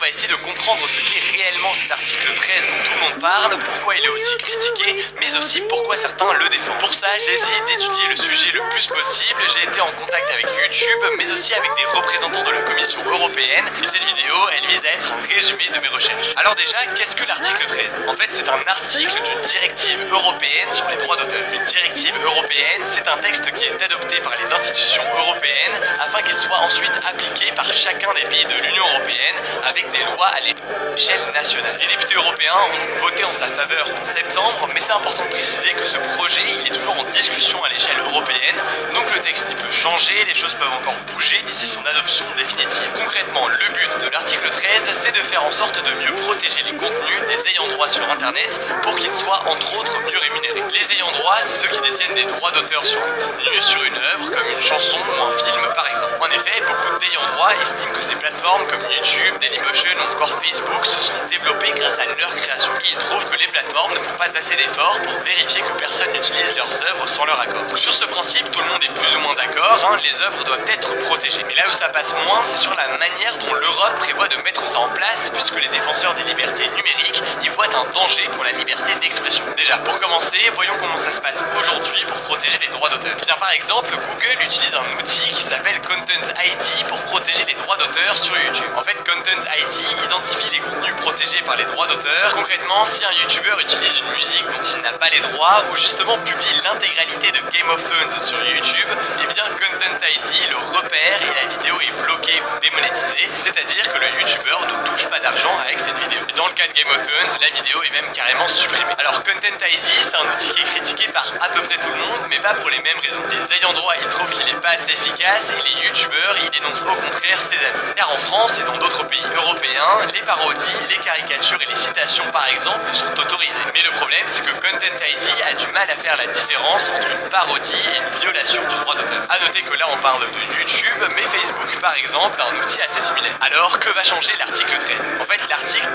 va essayer de comprendre ce qu'est réellement cet article 13 dont tout le monde parle, pourquoi il est aussi critiqué, mais aussi pourquoi certains le défendent. Pour ça, j'ai essayé d'étudier le sujet le plus possible, j'ai été en contact avec YouTube, mais aussi avec des représentants de la Commission européenne, et cette vidéo, elle vise à être un résumé de mes recherches. Alors déjà, qu'est-ce que l'article 13? En fait, c'est un article d'une directive européenne sur les droits d'auteur. Une directive européenne, c'est un texte qui est adopté par les institutions européennes afin qu'il soit ensuite appliqué par chacun des pays de l'Union européenne avec des lois à l'échelle nationale. Les députés européens ont voté en sa faveur en septembre, mais c'est important de préciser que ce projet il est toujours en discussion à l'échelle européenne, donc le texte il peut changer, les choses peuvent encore bouger d'ici son adoption définitive. Concrètement, le but de l'article 13, c'est de faire en sorte de mieux protéger les contenus des ayants droit sur Internet pour qu'ils soient entre autres mieux rémunérés. Les ayants droit, c'est ceux qui détiennent des droits d'auteur sur un contenu, sur une œuvre, comme une chanson ou un film par exemple. En effet, beaucoup d'ayants droit estiment que ces plateformes comme YouTube, Dailymotion ou encore Facebook se sont développées grâce à leur création. Et ils trouvent que les plateformes ne font pas assez d'efforts pour vérifier que personne n'utilise leurs œuvres sans leur accord. Donc, sur ce principe, tout le monde est plus ou moins d'accord, les œuvres doivent être protégées. Mais là où ça passe moins, c'est sur la manière dont l'Europe prévoit de mettre ça en place, puisque les défenseurs des libertés numériques y voient un danger pour la liberté d'expression. Déjà, pour commencer, voyons comment ça se passe aujourd'hui pour protéger les droits d'auteur. Bien, par exemple, Google utilise un outil qui s'appelle Content ID pour protéger les droits d'auteur sur YouTube. En fait, Content ID identifie les contenus protégés par les droits d'auteur. Concrètement, si un YouTuber utilise une musique dont il n'a pas les droits, ou justement publie l'intégralité de Game of Thrones sur YouTube, eh bien Content ID le repère et la vidéo est bloquée ou démonétisée, c'est-à-dire que le YouTuber ne touche pas d'argent avec cette vidéo. Et dans le cas de Game of Thrones, la vidéo est même carrément supprimée. Alors Content ID, c'est un outil qui est critiqué par à peu près tout le monde, mais pas pour les mêmes raisons. Les ayants droit, ils trouvent qu'il n'est pas assez efficace, et les YouTubers, ils dénoncent au contraire ses abus. Car en France et dans d'autres pays européens, les parodies, les caricatures et les citations par exemple sont autorisées. Mais le problème, c'est que Content ID a du mal à faire la différence entre une parodie et une violation du droit d'auteur. A noter que là on parle de YouTube, mais Facebook par exemple a un outil assez similaire. Alors que va changer l'article 13? En fait, l'article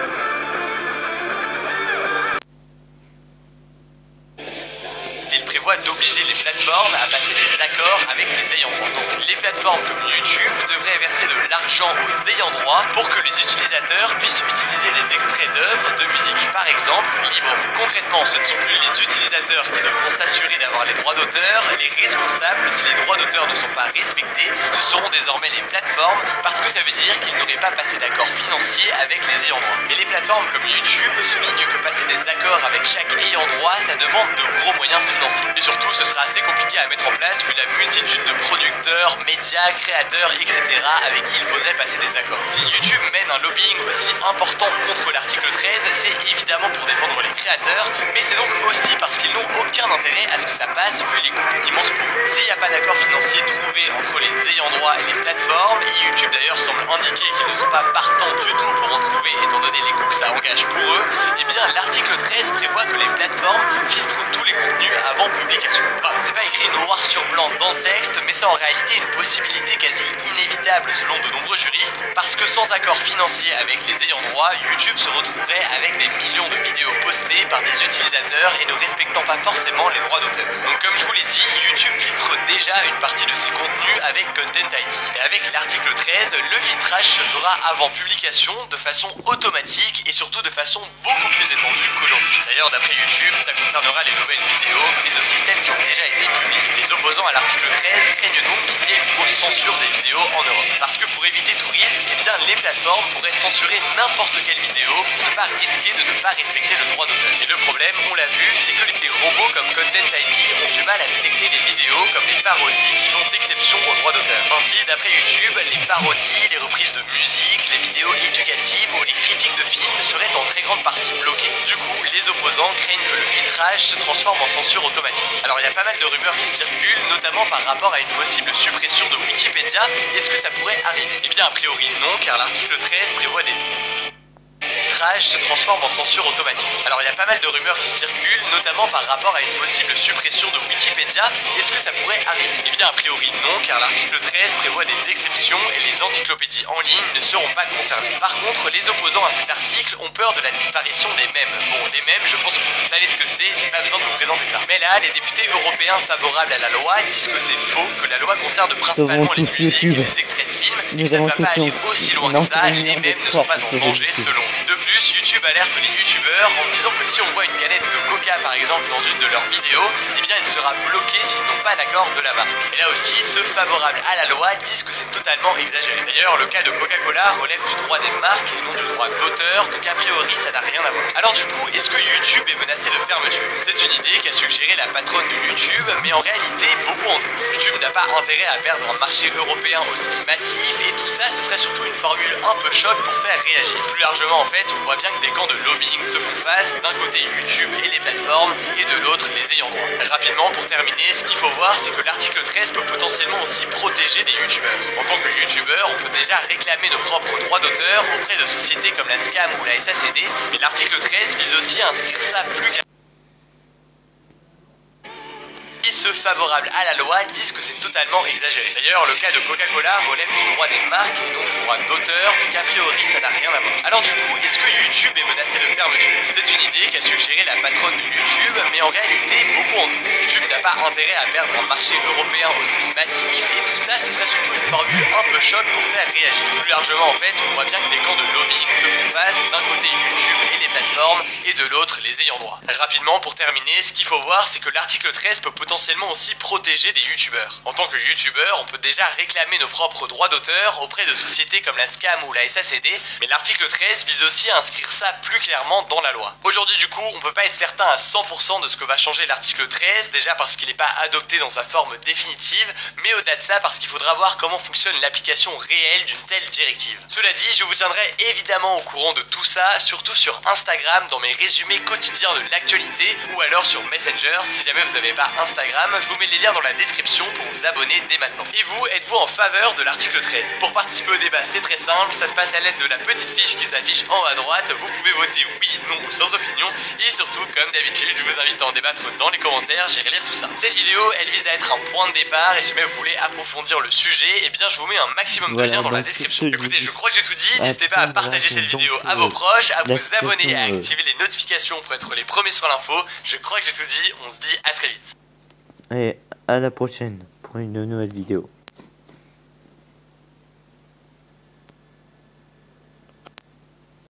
prévoit d'obliger les plateformes à passer des accords avec les ayants droit. Donc les plateformes comme YouTube devraient verser de l'argent aux ayants droit pour que les utilisateurs puissent utiliser des extraits d'œuvres, de musique par exemple, librement. Concrètement, ce ne sont plus les utilisateurs qui devront s'assurer d'avoir les droits d'auteur, les responsables si les droits d'auteur ne sont pas respectés, ce seront désormais les plateformes parce que ça veut dire qu'ils n'auraient pas passé d'accord financier avec les ayants droit. Et les plateformes comme YouTube soulignent que passer des accords avec chaque ayant droit, ça demande de gros moyens financiers. Et surtout, ce sera assez compliqué à mettre en place vu la multitude de producteurs, médias, créateurs, etc. avec qui il faudrait passer des accords. Si YouTube mène un lobbying aussi important contre l'article 13, c'est évidemment pour défendre les créateurs, mais c'est donc aussi parce qu'ils n'ont aucun intérêt à ce que ça passe vu les coûts immenses pour eux. S'il n'y a pas d'accord financier trouvé entre les ayants droit et les plateformes, et YouTube d'ailleurs semble indiquer qu'ils ne sont pas partants du tout pour en trouver étant donné les coûts que ça engage pour eux, eh bien l'article 13 prévoit que les plateformes filtrent tous les contenus avant publication. Enfin, c'est pas écrit noir sur blanc dans le texte, mais c'est en réalité une possibilité quasi inévitable selon de nombreux juristes, parce que sans accord financier avec les ayants droit, YouTube se retrouverait avec des millions de vidéos postées par des utilisateurs et ne respectant pas forcément les droits d'auteur. Donc comme je vous l'ai dit, YouTube filtre déjà une partie de ses contenus avec Content ID. Et avec l'article 13, le filtrage se fera avant publication de façon automatique et surtout de façon beaucoup plus étendue qu'aujourd'hui. D'ailleurs, d'après YouTube, ça concernera les nouvelles vidéos, mais aussi celles qui ont déjà été publiées. Les opposants à l'article 13 craignent donc qu'il y ait une grosse censure des vidéos en Europe. Parce que pour éviter tout risque, eh bien, les plateformes pourraient censurer n'importe quelle vidéo pour ne pas risquer de ne pas respecter le droit d'auteur. Et le problème, on l'a vu, c'est que les robots comme Content ID ont du mal à détecter les vidéos comme les parodies qui font exception au droit d'auteur. Ainsi, d'après YouTube, les parodies, les reprises de musique, les vidéos éducatives ou les critiques de films seraient en très grande partie bloquées. Du coup, les opposants craignent que le filtrage se transforme en censure automatique. Alors il y a pas mal de rumeurs qui circulent, notamment par rapport à une possible suppression de Wikipédia. Est-ce que ça pourrait arriver? Eh bien a priori non, car l'article 13 prévoit des se transforme en censure automatique. Alors il y a pas mal de rumeurs qui circulent, notamment par rapport à une possible suppression de Wikipédia. Est-ce que ça pourrait arriver? Eh bien a priori non, car l'article 13 prévoit des exceptions et les encyclopédies en ligne ne seront pas concernées. Par contre, les opposants à cet article ont peur de la disparition des mèmes. Bon, les mèmes, je pense que vous savez ce que c'est, j'ai pas besoin de vous présenter ça. Mais là, les députés européens favorables à la loi disent que c'est faux, que la loi concerne principalement les musiques et les extraits de films, et que ça ne va pas aller aussi loin que ça, les mêmes ne sont pas en danger selon lui. De plus, YouTube alerte les youtubeurs en disant que si on voit une canette de coca par exemple dans une de leurs vidéos, eh bien elle sera bloquée s'ils n'ont pas l'accord de la marque. Et là aussi, ceux favorables à la loi disent que c'est totalement exagéré. D'ailleurs, le cas de Coca-Cola relève du droit des marques et non du droit d'auteur, donc a priori ça n'a rien à voir. Alors du coup, est-ce que YouTube est menacé de fermeture? C'est une idée qu'a suggéré la patronne de YouTube, mais en réalité, beaucoup en doutent. YouTube n'a pas intérêt à perdre un marché européen aussi massif, et tout ça, ce serait surtout une formule un peu choc pour faire réagir. Plus largement, en fait, on voit bien que des camps de lobbying se font face, d'un côté YouTube et les plateformes, et de l'autre les ayants droit. Rapidement, pour terminer, ce qu'il faut voir, c'est que l'article 13 peut potentiellement aussi protéger des youtubeurs. En tant que youtubeur, on peut déjà réclamer nos propres droits d'auteur auprès de sociétés comme la SCAM ou la SACD, mais l'article 13 vise aussi à inscrire ça plus clairement. Ceux favorables à la loi disent que c'est totalement exagéré. D'ailleurs, le cas de Coca-Cola relève du droit des marques et non du droit d'auteur, donc a priori ça n'a rien à voir. Alors du coup, est-ce que YouTube est menacé de fermeture? C'est une idée qu'a suggéré la patronne de YouTube, mais en réalité, beaucoup en doutent. YouTube n'a pas intérêt à perdre un marché européen aussi massif, et tout ça, ce serait surtout une formule un peu choc pour faire réagir. Plus largement, en fait, on voit bien que des camps de lobbying se font face, d'un côté YouTube et les plateformes, et de l'autre les ayants droit. Rapidement, pour terminer, ce qu'il faut voir, c'est que l'article 13 peut potentiellement aussi protéger des youtubeurs. En tant que youtubeur, on peut déjà réclamer nos propres droits d'auteur auprès de sociétés comme la SCAM ou la SACD, mais l'article 13 vise aussi à inscrire ça plus clairement dans la loi. Aujourd'hui du coup, on peut pas être certain à 100% de ce que va changer l'article 13, déjà parce qu'il n'est pas adopté dans sa forme définitive, mais au-delà de ça parce qu'il faudra voir comment fonctionne l'application réelle d'une telle directive. Cela dit, je vous tiendrai évidemment au courant de tout ça, surtout sur Instagram dans mes résumés quotidiens de l'actualité, ou alors sur Messenger si jamais vous n'avez pas Instagram. Je vous mets les liens dans la description pour vous abonner dès maintenant. Et vous, êtes-vous en faveur de l'article 13? Pour participer au débat, c'est très simple, ça se passe à l'aide de la petite fiche qui s'affiche en haut à droite. Vous pouvez voter oui, non ou sans opinion. Et surtout, comme d'habitude, je vous invite à en débattre dans les commentaires, j'irai lire tout ça. Cette vidéo, elle vise à être un point de départ, et si jamais vous voulez approfondir le sujet, eh bien je vous mets un maximum de liens dans la description. Écoutez, je crois que j'ai tout dit, n'hésitez pas à partager cette vidéo à vos proches, à vous abonner et à activer les notifications pour être les premiers sur l'info. Je crois que j'ai tout dit, on se dit à très vite. Et à la prochaine pour une nouvelle vidéo.